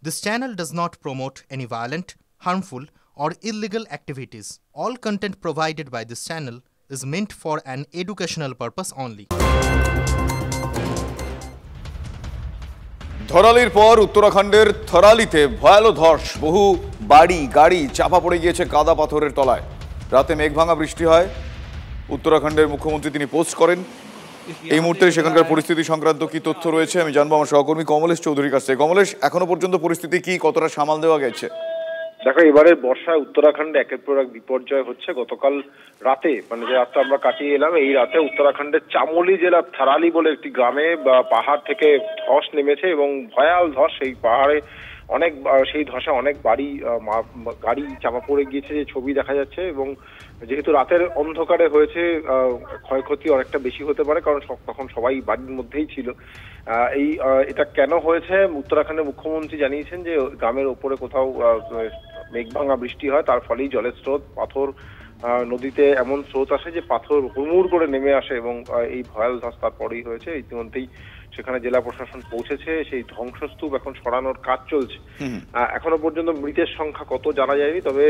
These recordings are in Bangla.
This channel does not promote any violent, harmful, or illegal activities. All content provided by this channel is meant for an educational purpose only. ধরালির পর উত্তরাখণ্ডের থরালিতে ভয়াল ধস, বহু বাড়ি গাড়ি চাপা পড়ে গিয়েছে কাদা পাথরের তলায়। রাতে মেঘভাঙা বৃষ্টি হয়। উত্তরাখণ্ডের মুখ্যমন্ত্রী তিনি পোস্ট করেন। এই মুহূর্তে সেখানকার পরিস্থিতি সংক্রান্ত কি তথ্য রয়েছে আমি জানবো আমার সহকর্মী কমলেশ চৌধুরীর কাছ থেকে। কমলেশ, এখনো পর্যন্ত পরিস্থিতি কি, কতটা সামাল দেওয়া গেছে? দেখো, এবারের বর্ষায় উত্তরাখণ্ডে একের পর এক বিপর্যয় হচ্ছে। গতকাল রাতে, মানে যে রাতটা আমরা কাটিয়ে এলাম, এই রাতে উত্তরাখণ্ডের চামোলি জেলার থারালি বলে একটি গ্রামে পাহাড় থেকে ধস নেমেছে এবং ভয়াল ধস। সেই পাহাড়ে সেই ধসে অনেক গাড়ি চাপা পড়ে গিয়েছে, যে ছবি দেখা যাচ্ছে। এবং যেহেতু রাতের অন্ধকারে হয়েছে, ক্ষয়ক্ষতি অনেকটা বেশি হতে পারে, কারণ তখন সবাই বাড়ির মধ্যেই ছিল। এটা কেন হয়েছে, উত্তরাখণ্ডের মুখ্যমন্ত্রী জানিয়েছেন যে গ্রামের ওপরে কোথাও মেঘভাঙা বৃষ্টি হয়, তার ফলেই জলের স্রোত, পাথর নদীতে এমন স্রোত আসে যে পাথর হুড়মুড় করে নেমে আসে এবং এই ভয়াল ধস তারপরেই হয়েছে। ইতিমধ্যেই সেখানে জেলা প্রশাসন পৌঁছেছে, সেই ধ্বংসস্তূপ এখন সরানোর কাজ চলছে। এখনো পর্যন্ত মৃতের সংখ্যা কত জানা যায়নি, তবে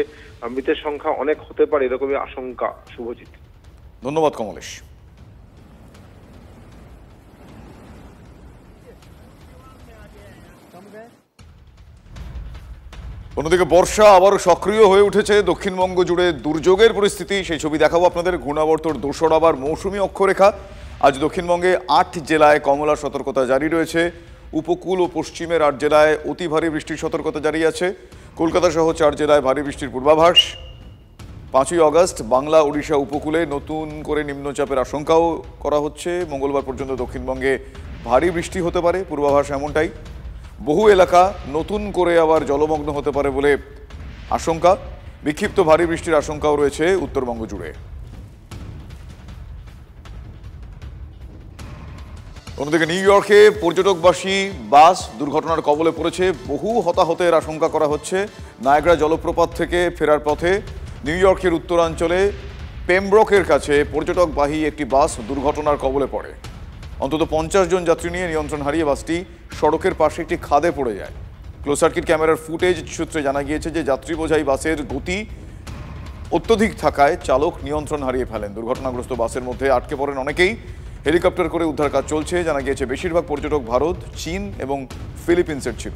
মৃতের সংখ্যা অনেক হতে পারে এরকমই আশঙ্কা। শুভজিৎ, ধন্যবাদ কমলেশ। অন্যদিকে বর্ষা আবারও সক্রিয় হয়ে উঠেছে দক্ষিণবঙ্গ জুড়ে। দুর্যোগের পরিস্থিতি, সেই ছবি দেখাবো আপনাদের। ঘূর্ণাবর্তর দোসর আবার মৌসুমী অক্ষরেখা। আজ দক্ষিণবঙ্গে 8 জেলায় কমলা সতর্কতা জারি রয়েছে। উপকূল ও পশ্চিমের 8 জেলায় অতি ভারী বৃষ্টির সতর্কতা জারি আছে। কলকাতা সহ 4 জেলায় ভারী বৃষ্টির পূর্বাভাস। 5ই আগস্ট বাংলা ওড়িশা উপকূলে নতুন করে নিম্নচাপের আশঙ্কাও করা হচ্ছে। মঙ্গলবার পর্যন্ত দক্ষিণবঙ্গে ভারী বৃষ্টি হতে পারে, পূর্বাভাস এমনটাই। বহু এলাকা নতুন করে আবার জলমগ্ন হতে পারে বলে আশঙ্কা। বিক্ষিপ্ত ভারী বৃষ্টির আশঙ্কাও রয়েছে উত্তরবঙ্গ জুড়ে। অন্যদিকে নিউ ইয়র্কে পর্যটকবাসী বাস দুর্ঘটনার কবলে পড়েছে। বহু হতাহতের আশঙ্কা করা হচ্ছে। নায়াগ্রা জলপ্রপাত থেকে ফেরার পথে নিউ ইয়র্কের উত্তরাঞ্চলে পেমব্রকের কাছে পর্যটকবাহী একটি বাস দুর্ঘটনার কবলে পড়ে। অন্তত 50 জন যাত্রী নিয়ে নিয়ন্ত্রণ হারিয়ে বাসটি সড়কের পাশে একটি খাদে পড়ে যায়। ক্লোজ সার্কিট ক্যামেরার ফুটেজ সূত্রে জানা গিয়েছে যে যাত্রী বোঝাই বাসের গতি অত্যধিক থাকায় চালক নিয়ন্ত্রণ হারিয়ে ফেলেন। দুর্ঘটনাগ্রস্ত বাসের মধ্যে আটকে পড়েন অনেকেই। হেলিকপ্টার করে উদ্ধার কাজ চলছে। জানা গিয়েছে বেশিরভাগ পর্যটক ভারত, চীন এবং ফিলিপিন্সের ছিল।